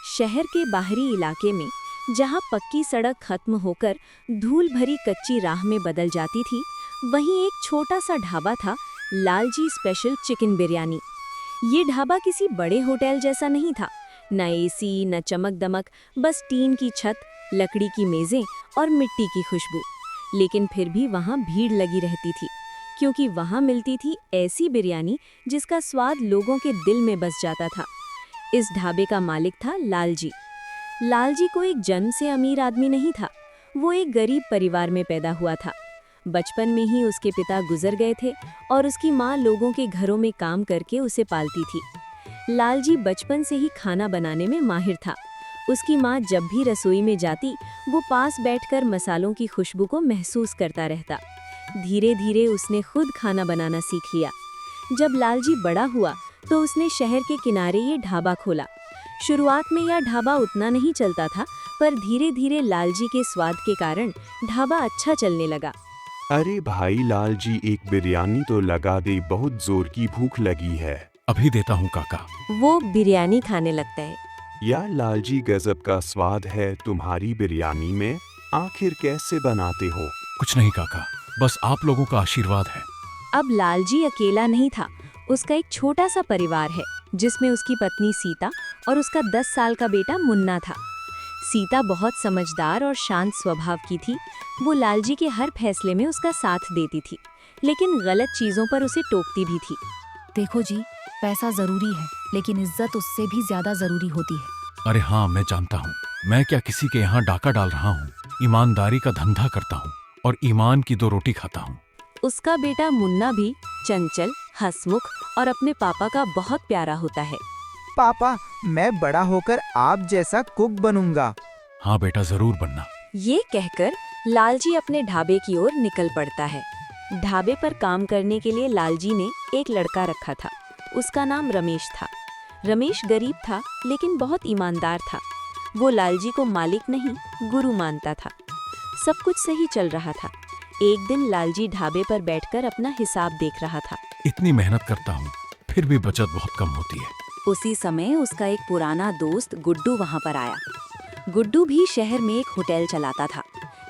शहर के बाहरी इलाके में, जहां पक्की सड़क खत्म होकर धूल भरी कच्ची राह में बदल जाती थी, वहीं एक छोटा सा ढाबा था, लालजी स्पेशल चिकन बिरयानी। ये ढाबा किसी बड़े होटल जैसा नहीं था, न एसी, न चमक दमक, बस टीन की छत, लकड़ी की मेजें और मिट्टी की खुशबू। लेकिन फिर भी वहाँ भीड़ लगी रहती थी, क्योंकि वहाँ मिलती थी ऐसी बिरयानी जिसका स्वाद लोगों के दिल में बस जाता था। इस ढाबे का मालिक था लालजी। लालजी कोई जन्म से अमीर आदमी नहीं था, वो एक गरीब परिवार में पैदा हुआ था। बचपन में ही उसके पिता गुजर गए थे और उसकी माँ लोगों के घरों में काम करके उसे पालती थी। लालजी बचपन से ही खाना बनाने में माहिर था। उसकी माँ जब भी रसोई में जाती, वो पास बैठकर मसालों की खुशबू को महसूस करता रहता। धीरे धीरे उसने खुद खाना बनाना सीख लिया। जब लालजी बड़ा हुआ तो उसने शहर के किनारे ये ढाबा खोला। शुरुआत में यह ढाबा उतना नहीं चलता था, पर धीरे धीरे लालजी के स्वाद के कारण ढाबा अच्छा चलने लगा। अरे भाई लालजी, एक बिरयानी तो लगा दे, बहुत जोर की भूख लगी है। अभी देता हूँ काका। वो बिरयानी खाने लगता है। यार लालजी, गजब का स्वाद है तुम्हारी बिरयानी में, आखिर कैसे बनाते हो? कुछ नहीं काका, बस आप लोगों का आशीर्वाद है। अब लालजी अकेला नहीं था, उसका एक छोटा सा परिवार है, जिसमें उसकी पत्नी सीता और उसका 10 साल का बेटा मुन्ना था। सीता बहुत समझदार और शांत स्वभाव की थी। वो लालजी के हर फैसले में उसका साथ देती थी, लेकिन गलत चीजों पर उसे टोकती भी थी। देखो जी, पैसा जरूरी है, लेकिन इज्जत उससे भी ज्यादा जरूरी होती है। अरे हाँ, मैं जानता हूँ। मैं क्या किसी के यहाँ डाका डाल रहा हूँ? ईमानदारी का धंधा करता हूँ और ईमान की 2 रोटी खाता हूँ। उसका बेटा मुन्ना भी चंचल, हंसमुख और अपने पापा का बहुत प्यारा होता है। पापा, मैं बड़ा होकर आप जैसा कुक बनूंगा। हाँ बेटा, जरूर बनना। ये कहकर लालजी अपने ढाबे की ओर निकल पड़ता है। ढाबे पर काम करने के लिए लालजी ने एक लड़का रखा था। उसका नाम रमेश था। रमेश गरीब था, लेकिन बहुत ईमानदार था। वो लालजी को मालिक नहीं, गुरु मानता था। सब कुछ सही चल रहा था। एक दिन लालजी ढाबे पर बैठकर अपना हिसाब देख रहा था। इतनी मेहनत करता हूँ, फिर भी बचत बहुत कम होती है। उसी समय उसका एक पुराना दोस्त गुड्डू वहाँ पर आया। गुड्डू भी शहर में एक होटल चलाता था,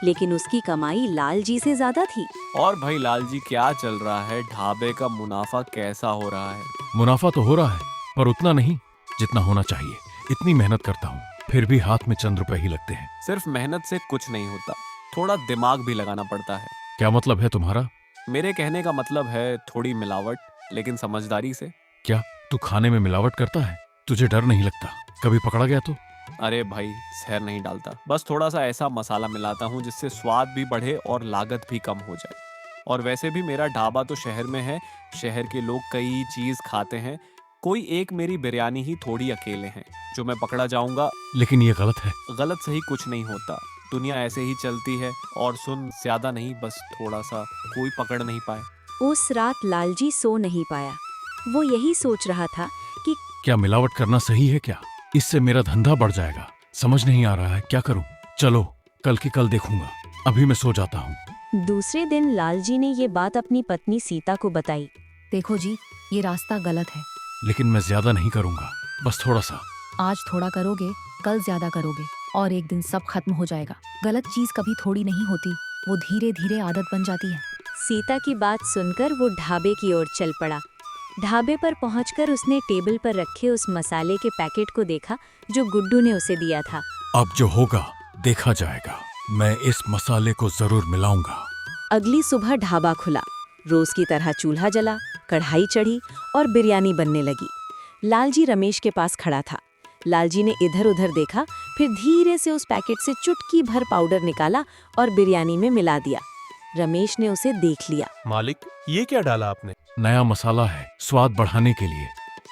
लेकिन उसकी कमाई लालजी से ज्यादा थी। और भाई लालजी, क्या चल रहा है? ढाबे का मुनाफा कैसा हो रहा है? मुनाफा तो हो रहा है, पर उतना नहीं जितना होना चाहिए। इतनी मेहनत करता हूँ, फिर भी हाथ में चंद रुपए ही लगते हैं। सिर्फ मेहनत से कुछ नहीं होता, थोड़ा दिमाग भी लगाना पड़ता है। क्या मतलब है तुम्हारा? मेरे कहने का मतलब है थोड़ी मिलावट, लेकिन समझदारी से। क्या तू खाने में मिलावट करता है? तुझे डर नहीं लगता कभी पकड़ा गया तो? अरे भाई, जहर नहीं डालता, बस थोड़ा सा ऐसा मसाला मिलाता हूँ जिससे स्वाद भी बढ़े और लागत भी कम हो जाए। और वैसे भी मेरा ढाबा तो शहर में है, शहर के लोग कई चीज खाते हैं, कोई एक मेरी बिरयानी ही थोड़ी अकेले हैं जो मैं पकड़ा जाऊंगा। लेकिन ये गलत है। गलत सही कुछ नहीं होता, दुनिया ऐसे ही चलती है। और सुन, ज्यादा नहीं, बस थोड़ा सा, कोई पकड़ नहीं पाए। उस रात लालजी सो नहीं पाया। वो यही सोच रहा था कि क्या मिलावट करना सही है क्या? इससे मेरा धंधा बढ़ जाएगा। समझ नहीं आ रहा है क्या करूं। चलो, कल की कल देखूंगा, अभी मैं सो जाता हूं। दूसरे दिन लालजी ने ये बात अपनी पत्नी सीता को बताई। देखो जी, ये रास्ता गलत है। लेकिन मैं ज्यादा नहीं करूंगा, बस थोड़ा सा। आज थोड़ा करोगे, कल ज्यादा करोगे, और एक दिन सब खत्म हो जाएगा। गलत चीज कभी थोड़ी नहीं होती, वो धीरे धीरे आदत बन जाती है। सीता की बात सुनकर वो ढाबे की ओर चल पड़ा। ढाबे पर पहुंचकर उसने टेबल पर रखे उस मसाले के पैकेट को देखा जो गुड्डू ने उसे दिया था। अब जो होगा देखा जाएगा, मैं इस मसाले को जरूर मिलाऊंगा। अगली सुबह ढाबा खुला। रोज की तरह चूल्हा जला, कढ़ाई चढ़ी और बिरयानी बनने लगी। लालजी रमेश के पास खड़ा था। लालजी ने इधर उधर देखा, फिर धीरे से उस पैकेट से चुटकी भर पाउडर निकाला और बिरयानी में मिला दिया। रमेश ने उसे देख लिया। मालिक, ये क्या डाला आपने? नया मसाला है, स्वाद बढ़ाने के लिए।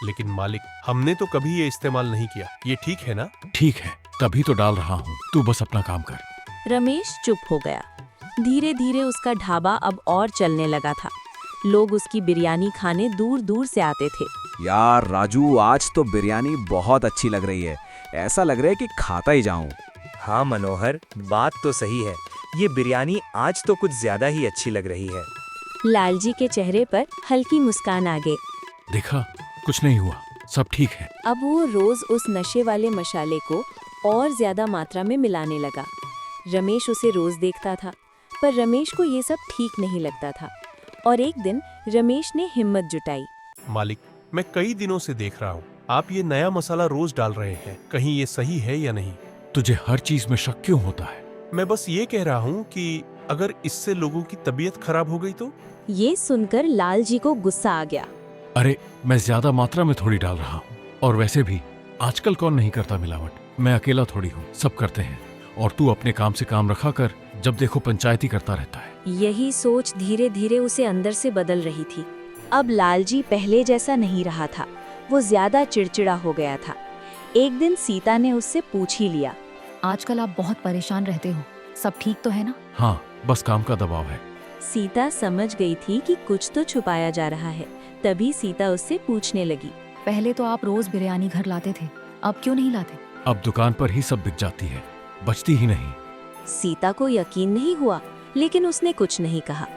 लेकिन मालिक, हमने तो कभी ये इस्तेमाल नहीं किया, ये ठीक है ना? ठीक है, तभी तो डाल रहा हूँ, तू बस अपना काम कर। रमेश चुप हो गया। धीरे धीरे उसका ढाबा अब और चलने लगा था। लोग उसकी बिरयानी खाने दूर दूर से आते थे। यार राजू, आज तो बिरयानी बहुत अच्छी लग रही है, ऐसा लग रहा है कि खाता ही जाऊं। हाँ मनोहर, बात तो सही है, ये बिरयानी आज तो कुछ ज्यादा ही अच्छी लग रही है। लालजी के चेहरे पर हल्की मुस्कान आ गई। देखा, कुछ नहीं हुआ, सब ठीक है। अब वो रोज उस नशे वाले मसाले को और ज्यादा मात्रा में मिलाने लगा। रमेश उसे रोज देखता था, पर रमेश को ये सब ठीक नहीं लगता था। और एक दिन रमेश ने हिम्मत जुटाई। मालिक, मैं कई दिनों से देख रहा हूँ आप ये नया मसाला रोज डाल रहे हैं, कहीं ये सही है या नहीं? तुझे हर चीज में शक क्यों होता है? मैं बस ये कह रहा हूँ कि अगर इससे लोगों की तबीयत खराब हो गई तो? ये सुनकर लाल जी को गुस्सा आ गया। अरे मैं ज्यादा मात्रा में थोड़ी डाल रहा हूँ, और वैसे भी आजकल कौन नहीं करता मिलावट? मैं अकेला थोड़ी हूँ, सब करते हैं। और तू अपने काम से काम रखा कर, जब देखो पंचायती करता रहता है। यही सोच धीरे धीरे उसे अंदर से बदल रही थी। अब लालजी पहले जैसा नहीं रहा था, वो ज्यादा चिड़चिड़ा हो गया था। एक दिन सीता ने उससे पूछ ही लिया, आजकल आप बहुत परेशान रहते हो, सब ठीक तो है ना? हाँ, बस काम का दबाव है। सीता समझ गई थी कि कुछ तो छुपाया जा रहा है। तभी सीता उससे पूछने लगी, पहले तो आप रोज बिरयानी घर लाते थे, अब क्यों नहीं लाते? अब दुकान पर ही सब बिक जाती है, बचती ही नहीं। सीता को यकीन नहीं हुआ, लेकिन उसने कुछ नहीं कहा।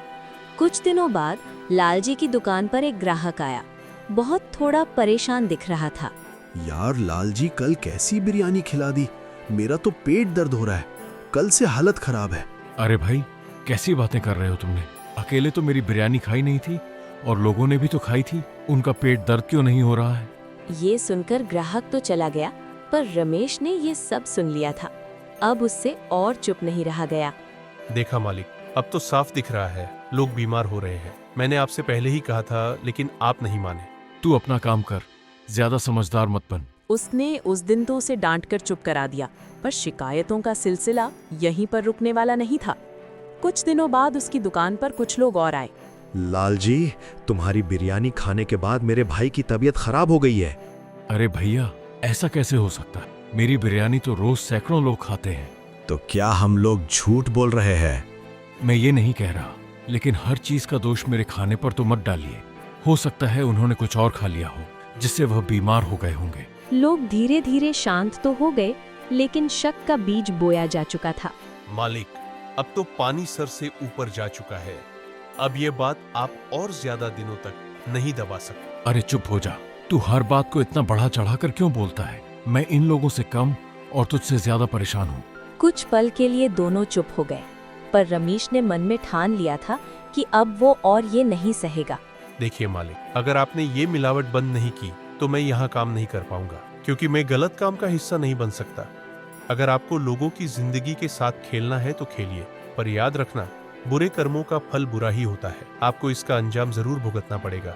कुछ दिनों बाद लालजी की दुकान पर एक ग्राहक आया। बहुत थोड़ा परेशान दिख रहा था। यार लालजी कल कैसी बिरयानी खिला दी, मेरा तो पेट दर्द हो रहा है, कल से हालत खराब है। अरे भाई, कैसी बातें कर रहे हो तुमने? अकेले तो मेरी बिरयानी खाई नहीं थी, और लोगों ने भी तो खाई थी। उनका पेट दर्द क्यों नहीं हो रहा है? ये सुनकर ग्राहक तो चला गया, पर रमेश ने ये सब सुन लिया था। अब उससे और चुप नहीं रहा गया। देखा मालिक, अब तो साफ दिख रहा है लोग बीमार हो रहे हैं। मैंने आपसे पहले ही कहा था, लेकिन आप नहीं माने। तू अपना काम कर, ज्यादा समझदार मत बन। उसने उस दिन तो उसे डांटकर चुप करा दिया, पर शिकायतों का सिलसिला यहीं पर रुकने वाला नहीं था। कुछ दिनों बाद उसकी दुकान पर कुछ लोग और आए। लालजी, तुम्हारी बिरयानी खाने के बाद मेरे भाई की तबीयत खराब हो गई है। अरे भैया, ऐसा कैसे हो सकता है? मेरी बिरयानी तो रोज सैकड़ों लोग खाते हैं। तो क्या हम लोग झूठ बोल रहे हैं? मैं ये नहीं कह रहा, लेकिन हर चीज का दोष मेरे खाने पर तो मत डालिए। हो सकता है उन्होंने कुछ और खा लिया हो, जिससे वह बीमार हो गए होंगे। लोग धीरे धीरे शांत तो हो गए, लेकिन शक का बीज बोया जा चुका था। मालिक, अब तो पानी सर से ऊपर जा चुका है। अब ये बात आप और ज्यादा दिनों तक नहीं दबा सकते। अरे चुप हो जा, तू हर बात को इतना बढ़ा चढ़ाकर क्यों बोलता है? मैं इन लोगों से कम और तुझसे ज्यादा परेशान हूँ। कुछ पल के लिए दोनों चुप हो गए, पर रमेश ने मन में ठान लिया था कि अब वो और ये नहीं सहेगा। देखिए मालिक, अगर आपने ये मिलावट बंद नहीं की तो मैं यहाँ काम नहीं कर पाऊंगा, क्योंकि मैं गलत काम का हिस्सा नहीं बन सकता। अगर आपको लोगों की जिंदगी के साथ खेलना है तो खेलिए, पर याद रखना, बुरे कर्मों का फल बुरा ही होता है। आपको इसका अंजाम जरूर भुगतना पड़ेगा।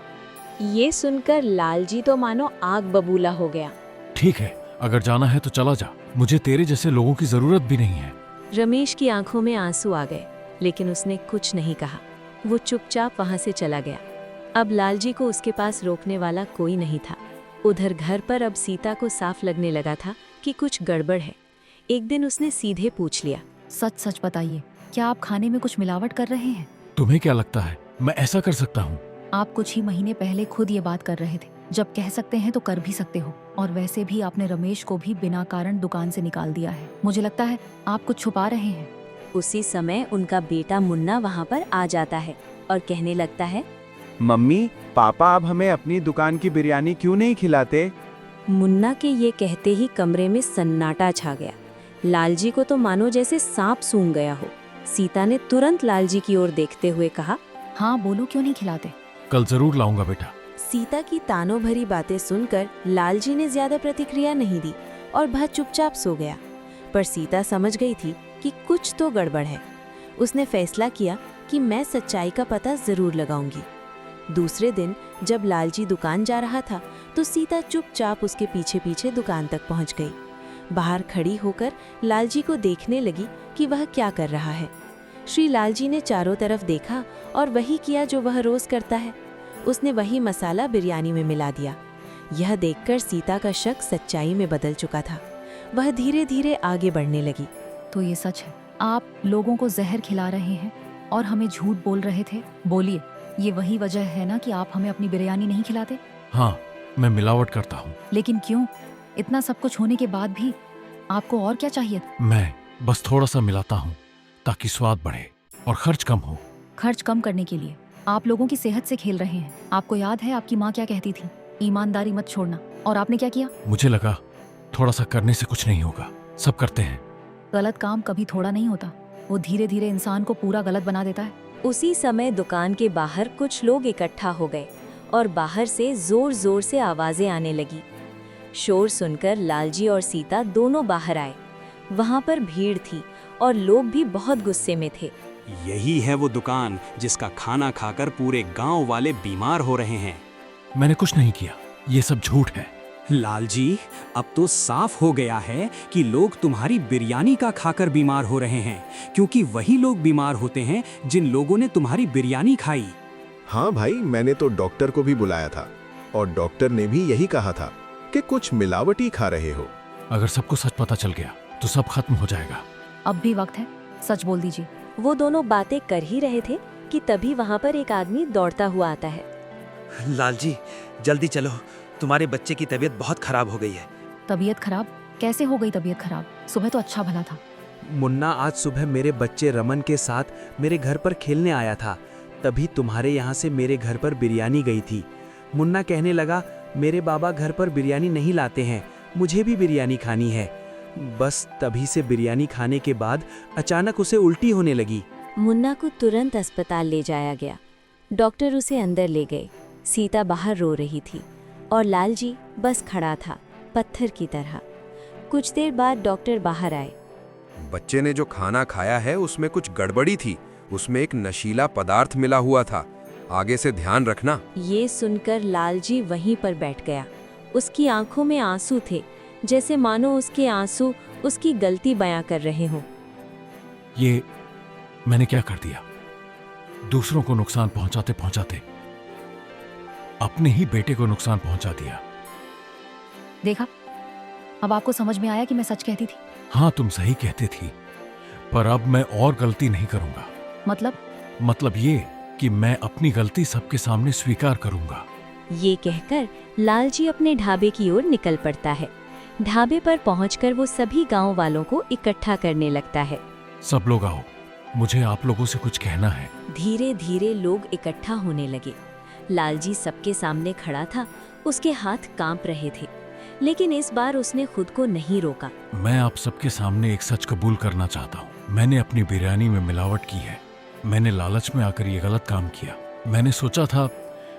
ये सुनकर लालजी तो मानो आग बबूला हो गया। ठीक है, अगर जाना है तो चला जा, मुझे तेरे जैसे लोगों की जरूरत भी नहीं है। रमेश की आंखों में आंसू आ गए, लेकिन उसने कुछ नहीं कहा। वो चुपचाप वहां से चला गया। अब लालजी को उसके पास रोकने वाला कोई नहीं था। उधर घर पर अब सीता को साफ लगने लगा था कि कुछ गड़बड़ है। एक दिन उसने सीधे पूछ लिया, सच सच बताइए, क्या आप खाने में कुछ मिलावट कर रहे हैं? तुम्हें क्या लगता है मैं ऐसा कर सकता हूँ? आप कुछ ही महीने पहले खुद ये बात कर रहे थे, जब कह सकते हैं तो कर भी सकते हो। और वैसे भी आपने रमेश को भी बिना कारण दुकान से निकाल दिया है। मुझे लगता है आप कुछ छुपा रहे हैं। उसी समय उनका बेटा मुन्ना वहाँ पर आ जाता है और कहने लगता है, मम्मी पापा अब हमें अपनी दुकान की बिरयानी क्यों नहीं खिलाते? मुन्ना के ये कहते ही कमरे में सन्नाटा छा गया। लालजी को तो मानो जैसे सांप सूंघ गया हो। सीता ने तुरंत लालजी की ओर देखते हुए कहा, हाँ बोलो, क्यों नहीं खिलाते? कल जरूर लाऊंगा बेटा। सीता की तानों भरी बातें सुनकर लालजी ने ज्यादा प्रतिक्रिया नहीं दी और वह चुपचाप सो गया। पर सीता समझ गई थी कि कुछ तो गड़बड़ है। उसने फैसला किया कि मैं सच्चाई का पता जरूर लगाऊंगी। दूसरे दिन जब लालजी दुकान जा रहा था तो सीता चुपचाप उसके पीछे पीछे दुकान तक पहुंच गई। बाहर खड़ी होकर लालजी को देखने लगी कि वह क्या कर रहा है। श्री लालजी ने चारों तरफ देखा और वही किया जो वह रोज करता है। उसने वही मसाला बिरयानी में मिला दिया। यह देखकर सीता का शक सच्चाई में बदल चुका था। वह धीरे धीरे आगे बढ़ने लगी। तो ये सच है, आप लोगों को जहर खिला रहे हैं और हमें झूठ बोल रहे थे? बोलिए, ये वही वजह है ना कि आप हमें अपनी बिरयानी नहीं खिलाते? हाँ, मैं मिलावट करता हूँ। लेकिन क्यों? इतना सब कुछ होने के बाद भी आपको और क्या चाहिए? मैं बस थोड़ा सा मिलाता हूँ ताकि स्वाद बढ़े और खर्च कम हो। खर्च कम करने के लिए आप लोगों की सेहत से खेल रहे हैं। आपको याद है आपकी माँ क्या कहती थी? ईमानदारी मत छोड़ना। और आपने क्या किया? मुझे लगा थोड़ा सा करने से कुछ नहीं होगा, सब करते हैं। गलत काम कभी थोड़ा नहीं होता, वो धीरे धीरे इंसान को पूरा गलत बना देता है। उसी समय दुकान के बाहर कुछ लोग इकट्ठा हो गए और बाहर से जोर जोर से आवाजें आने लगी। शोर सुनकर लालजी और सीता दोनों बाहर आए। वहां पर भीड़ थी और लोग भी बहुत गुस्से में थे। यही है वो दुकान जिसका खाना खाकर पूरे गांव वाले बीमार हो रहे हैं। मैंने कुछ नहीं किया, ये सब झूठ है। लालजी, अब तो साफ हो गया है कि लोग तुम्हारी बिरयानी का खाकर बीमार हो रहे हैं, क्योंकि वही लोग बीमार होते हैं जिन लोगों ने तुम्हारी बिरयानी खाई। हाँ भाई, मैंने तो डॉक्टर को भी बुलाया था और डॉक्टर ने भी यही कहा था कि कुछ मिलावटी खा रहे हो। अगर सबको सच पता चल गया तो सब खत्म हो जाएगा। अब भी वक्त है, सच बोल दीजिए। वो दोनों बातें कर ही रहे थे कि तभी वहां पर एक आदमी दौड़ता हुआ आता है। लालजी, जल्दी चलो, तुम्हारे बच्चे की तबीयत बहुत खराब हो गई है। तबीयत खराब? कैसे हो गई तबीयत खराब? सुबह तो अच्छा भला था। मुन्ना आज सुबह मेरे बच्चे रमन के साथ मेरे घर पर खेलने आया था, तभी तुम्हारे यहाँ से मेरे घर पर बिरयानी गई थी। मुन्ना कहने लगा, मेरे बाबा घर पर बिरयानी नहीं लाते हैं, मुझे भी बिरयानी खानी है। बस तभी से बिरयानी खाने के बाद अचानक उसे उल्टी होने लगी। मुन्ना को तुरंत अस्पताल ले जाया गया। डॉक्टर उसे अंदर ले गए। सीता बाहर रो रही थी और लालजी बस खड़ा था, पत्थर की तरह। कुछ देर बाद डॉक्टर बाहर आए। बच्चे ने जो खाना खाया है उसमें कुछ गड़बड़ी थी, उसमें एक नशीला पदार्थ मिला हुआ था, आगे से ध्यान रखना। ये सुनकर लालजी वहीं पर बैठ गया। उसकी आंखों में आंसू थे, जैसे मानो उसके आंसू उसकी गलती बयां कर रहे हों। ये मैंने क्या कर दिया? दूसरों को नुकसान पहुंचाते पहुंचाते अपने ही बेटे को नुकसान पहुंचा दिया। देखा, अब आपको समझ में आया कि मैं सच कहती थी। हाँ, तुम सही कहती थी, पर अब मैं और गलती नहीं करूंगा। मतलब ये कि मैं अपनी गलती सबके सामने स्वीकार करूंगा। ये कहकर लालजी अपने ढाबे की ओर निकल पड़ता है। ढाबे पर पहुंचकर वो सभी गांव वालों को इकट्ठा करने लगता है। सब लोग आओ, मुझे आप लोगों से कुछ कहना है। धीरे धीरे लोग इकट्ठा होने लगे। लालजी सबके सामने खड़ा था, उसके हाथ कांप रहे थे, लेकिन इस बार उसने खुद को नहीं रोका। मैं आप सबके सामने एक सच कबूल करना चाहता हूँ। मैंने अपनी बिरयानी में मिलावट की है। मैंने लालच में आकर ये गलत काम किया। मैंने सोचा था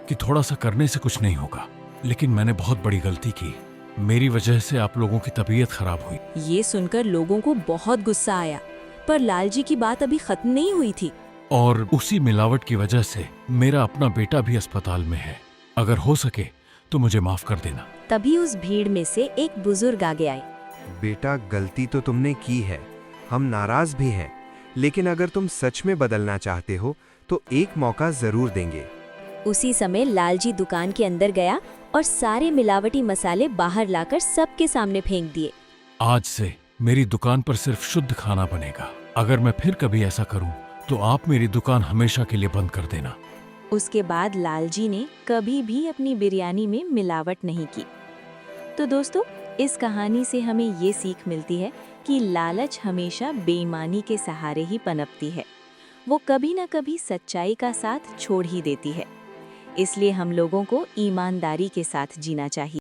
कि थोड़ा सा करने से कुछ नहीं होगा, लेकिन मैंने बहुत बड़ी गलती की। मेरी वजह से आप लोगों की तबीयत खराब हुई। ये सुनकर लोगों को बहुत गुस्सा आया, पर लालजी की बात अभी खत्म नहीं हुई थी। और उसी मिलावट की वजह से मेरा अपना बेटा भी अस्पताल में है। अगर हो सके तो मुझे माफ कर देना। तभी उस भीड़ में से एक बुजुर्ग आगे आए। बेटा, गलती तो तुमने की है, हम नाराज भी हैं, लेकिन अगर तुम सच में बदलना चाहते हो तो एक मौका जरूर देंगे। उसी समय लालजी दुकान के अंदर गया और सारे मिलावटी मसाले बाहर लाकर सबके सामने फेंक दिए। आज से मेरी दुकान पर सिर्फ शुद्ध खाना बनेगा। अगर मैं फिर कभी ऐसा करूं तो आप मेरी दुकान हमेशा के लिए बंद कर देना। उसके बाद लालजी ने कभी भी अपनी बिरयानी में मिलावट नहीं की। तो दोस्तों, इस कहानी से हमें ये सीख मिलती है कि लालच हमेशा बेईमानी के सहारे ही पनपती है। वो कभी न कभी सच्चाई का साथ छोड़ ही देती है। इसलिए हम लोगों को ईमानदारी के साथ जीना चाहिए।